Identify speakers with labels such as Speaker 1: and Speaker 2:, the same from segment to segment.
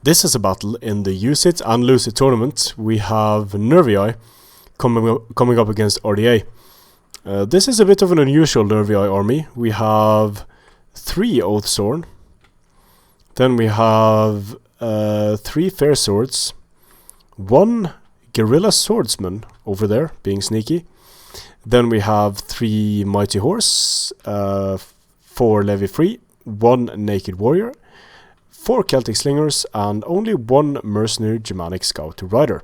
Speaker 1: This is a battle in the Use It and Lose It tournament. We have Nervii coming up against Ardiaei. This is a bit of an unusual Nervii army. We have 3 Oathsworn. Then we have 3 Fair Swords. 1 Guerrilla Swordsman over there, being sneaky. Then we have 3 Mighty Horse, 4 Levy Free, 1 Naked Warrior, 4 Celtic Slingers, and only 1 Mercenary Germanic Scout Rider.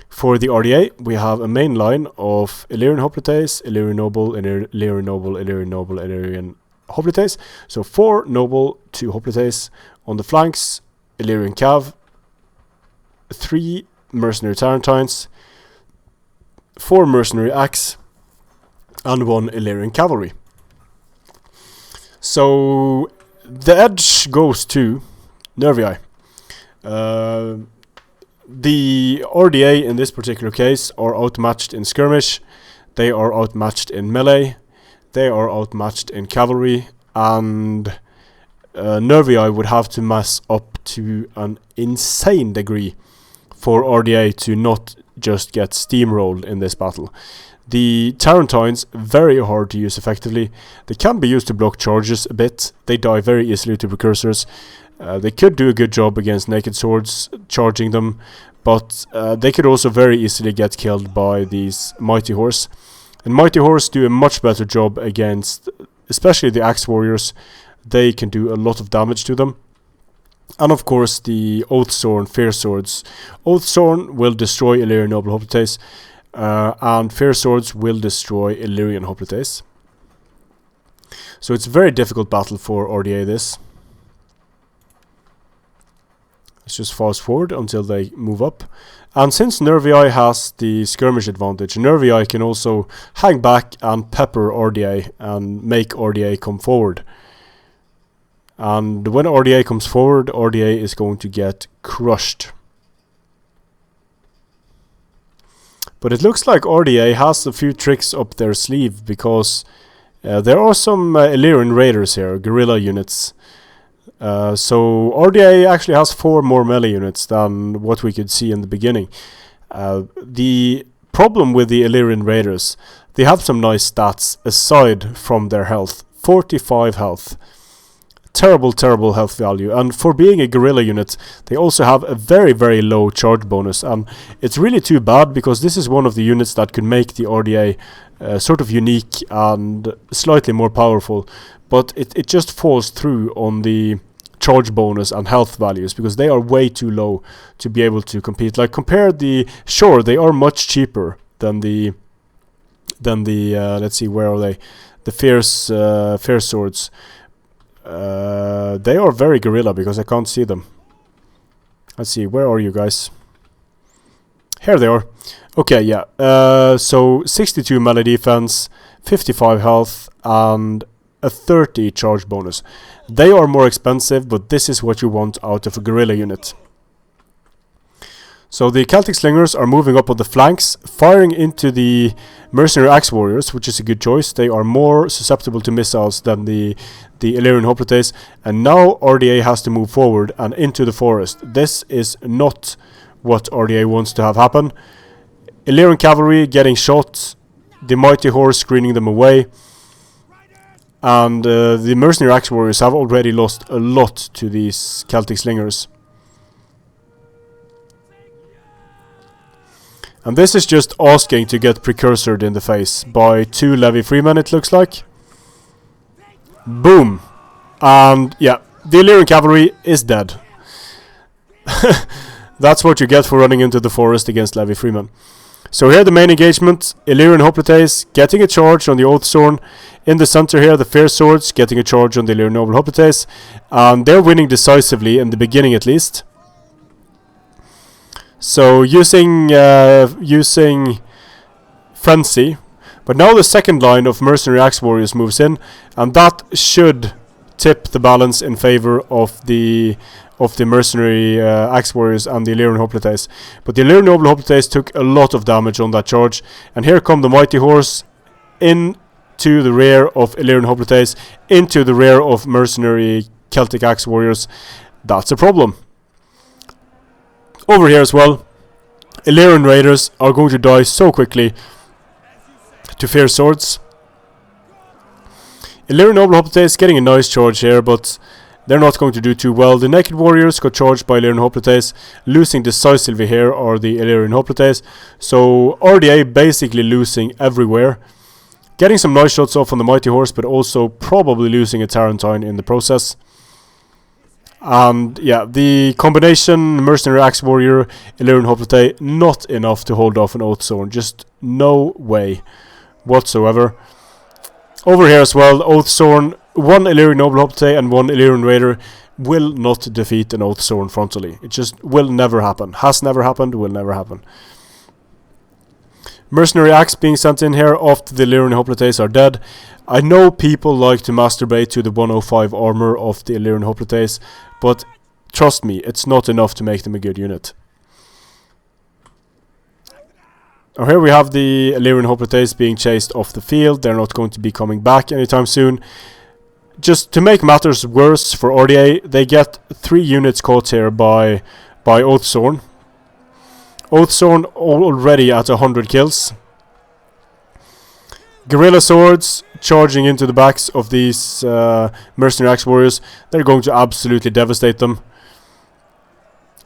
Speaker 1: For the Ardiaei, we have a main line of Illyrian Hoplites, Illyrian Noble, Illyrian Noble, Illyrian Noble, Illyrian Hoplites. So 4 Noble, 2 Hoplites. On the flanks, Illyrian Cav, 3 Mercenary Tarentines, 4 Mercenary Axe, and 1 Illyrian Cavalry. So the edge goes to Nervii. The Ardiaei in this particular case are outmatched in skirmish, they are outmatched in melee, they are outmatched in cavalry, and Nervii would have to mess up to an insane degree for Ardiaei to not just get steamrolled in this battle. The Tarentines, very hard to use effectively. They can be used to block charges a bit. They die very easily to precursors. They could do a good job against naked swords, charging them, but they could also very easily get killed by these Mighty Horse. And Mighty Horse do a much better job against, especially the Axe Warriors. They can do a lot of damage to them. And of course the Oathsworn Fair Swords. Oathsworn will destroy Illyrian Noble Hoplites, and Fair Swords will destroy Illyrian Hoplites. So it's a very difficult battle for Ardiaei this. Let's just fast forward until they move up. And since Nervii has the skirmish advantage, Nervii can also hang back and pepper Ardiaei and make Ardiaei come forward. And when Ardiaei comes forward, Ardiaei is going to get crushed. But it looks like Ardiaei has a few tricks up their sleeve, because there are some Illyrian Raiders here, guerrilla units. So Ardiaei actually has 4 more melee units than what we could see in the beginning. The problem with the Illyrian Raiders, they have some nice stats aside from their health. 45 health. Terrible health value, and for being a guerrilla unit they also have a very low charge bonus, and it's really too bad, because this is one of the units that could make the Ardiaei sort of unique and slightly more powerful, but it just falls through on the charge bonus and health values, because they are way too low to be able to compete. Like, sure, they are much cheaper than the let's see, where are they, the Fair Swords. They are very guerrilla, because I can't see them. Let's see, where are you guys? Here they are. Okay, yeah. So 62 melee defense, 55 health, and a 30 charge bonus. They are more expensive, but this is what you want out of a guerrilla unit. So the Celtic Slingers are moving up on the flanks, firing into the Mercenary Axe Warriors, which is a good choice. They are more susceptible to missiles than the Illyrian Hoplites. And now Ardiaei has to move forward and into the forest. This is not what Ardiaei wants to have happen. Illyrian Cavalry getting shot, the Mighty Horse screening them away. And the Mercenary Axe Warriors have already lost a lot to these Celtic Slingers. And this is just asking to get precursored in the face by 2 Levy Freemen, it looks like. Boom! And yeah, the Illyrian Cavalry is dead. That's what you get for running into the forest against Levy Freemen. So here the main engagement, Illyrian Hoplites getting a charge on the Oathsworn. In the center here, the Fair Swords getting a charge on the Illyrian Noble Hoplites. And they're winning decisively, in the beginning at least. So using Frenzy, but now the second line of Mercenary Axe Warriors moves in, and that should tip the balance in favor of the Mercenary Axe Warriors and the Illyrian Hoplites. But the Illyrian Noble Hoplites took a lot of damage on that charge, and here come the Mighty Horse into the rear of Illyrian Hoplites, into the rear of Mercenary Celtic Axe Warriors. That's a problem. Over here as well, Illyrian Raiders are going to die so quickly to Fierce Swords. Illyrian Noble Hoplites getting a nice charge here, but they're not going to do too well. The Naked Warriors got charged by Illyrian Hoplites, losing decisively here are the Illyrian Hoplites. So Ardiaei basically losing everywhere. Getting some nice shots off on the Mighty Horse, but also probably losing a Tarantine in the process. And yeah, the combination Mercenary Axe Warrior, Illyrian Hoplite, not enough to hold off an Oathsworn. Just no way whatsoever. Over here as well, Oathsworn, one Illyrian Noble Hoplite and one Illyrian Raider will not defeat an Oathsworn frontally. It just will never happen. Has never happened, will never happen. Mercenary Axe being sent in here after the Illyrian Hoplites are dead. I know people like to masturbate to the 105 armor of the Illyrian Hoplites, but trust me, it's not enough to make them a good unit. Now here we have the Illyrian Hoplites being chased off the field. They're not going to be coming back anytime soon. Just to make matters worse for Ardiaei, they get 3 units caught here by Oathsworn. Oathsworn already at 100 kills. Guerrilla Swords charging into the backs of these Mercenary Axe Warriors. They're going to absolutely devastate them.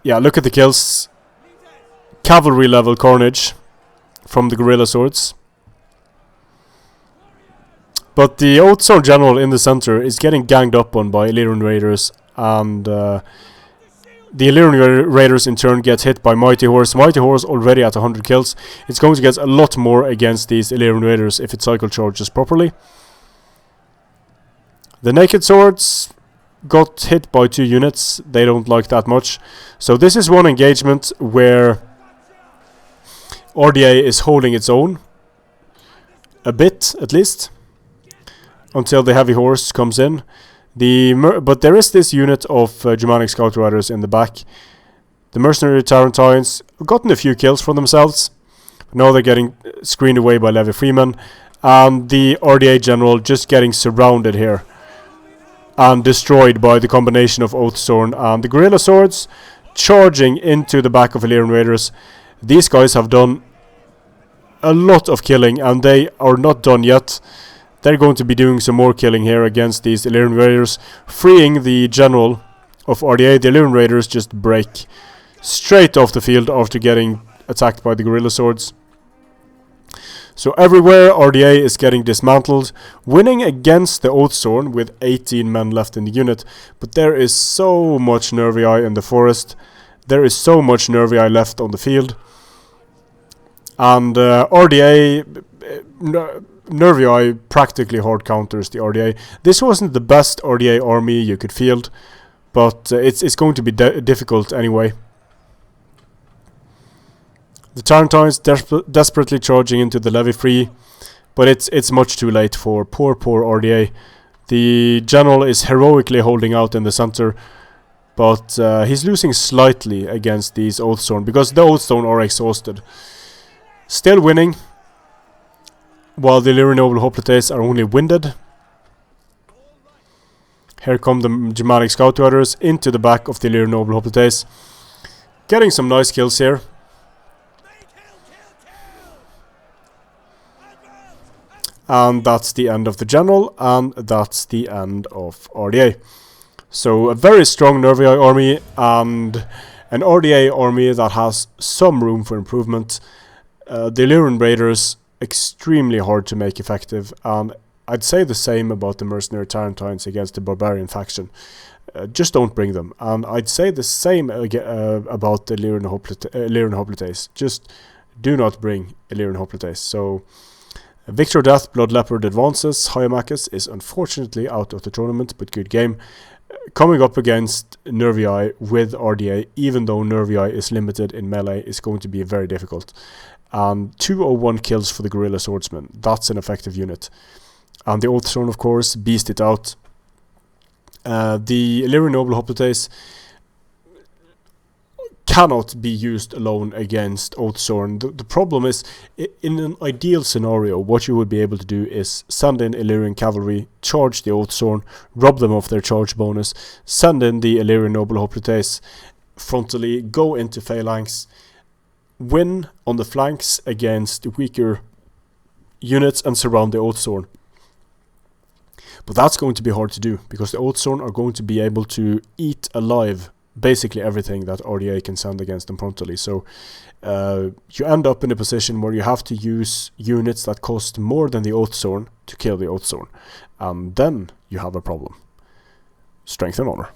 Speaker 1: Yeah, look at the kills. Cavalry level carnage from the Guerrilla Swords. But the Oathsworn General in the center is getting ganged up on by Illyrian Raiders, and the Illyrian Raiders in turn get hit by Mighty Horse. Mighty Horse already at 100 kills. It's going to get a lot more against these Illyrian Raiders if it cycle charges properly. The Naked Swords got hit by 2 units. They don't like that much. So this is one engagement where Ardiaei is holding its own. A bit, at least. Until the Heavy Horse comes in. But there is this unit of Germanic Scout Riders in the back. The Mercenary Tarantines have gotten a few kills for themselves. Now they're getting screened away by Levi Freeman. And the Ardiaei General just getting surrounded here. And destroyed by the combination of Oathsworn and the Guerrilla Swords. Charging into the back of Illyrian Raiders. These guys have done a lot of killing, and they are not done yet. They're going to be doing some more killing here against these Illyrian Raiders, freeing the general of Ardiaei. The Illyrian Raiders just break straight off the field after getting attacked by the Guerrilla Swords. So everywhere Ardiaei is getting dismantled, winning against the Oathsworn with 18 men left in the unit. But there is so much Nervii in the forest. There is so much Nervii left on the field. And Ardiaei... Nervii practically hard counters the Ardiaei. This wasn't the best Ardiaei army you could field, but it's going to be difficult anyway. The Tarantines desperately charging into the Levy Free, but it's much too late for poor Ardiaei. The general is heroically holding out in the center, but he's losing slightly against these Oathsworn because the Oathsworn are exhausted. Still winning, while the Illyrian Noble Hoplites are only winded. Here come the Germanic Scout Riders into the back of the Illyrian Noble Hoplites. Getting some nice kills here. And that's the end of the general, and that's the end of Ardiaei. So a very strong Nervii army, and an Ardiaei army that has some room for improvement. The Illyrian Raiders, extremely hard to make effective, and I'd say the same about the Mercenary Tarantines against the Barbarian faction. Just don't bring them. And I'd say the same about the Illyrian Hoplites. Just do not bring Illyrian Hoplites. So Victor Death, Blood Leopard advances. Highamacus is unfortunately out of the tournament, but good game. Coming up against Nervii with Ardiaei, even though Nervii is limited in melee, is going to be very difficult. And 201 kills for the Guerrilla Swordsman. That's an effective unit. And the Oathsworn, of course, beast it out. The Illyrian Noble Hoplites cannot be used alone against Oathsworn. The problem is, in an ideal scenario, what you would be able to do is send in Illyrian Cavalry, charge the Oathsworn, rob them of their charge bonus, send in the Illyrian Noble Hoplites, frontally, go into phalanx, win on the flanks against weaker units and surround the Oathsworn. But that's going to be hard to do, because the Oathsworn are going to be able to eat alive basically everything that Ardiaei can send against them frontally. So you end up in a position where you have to use units that cost more than the Oathsworn to kill the Oathsworn. And then you have a problem. Strength and honor.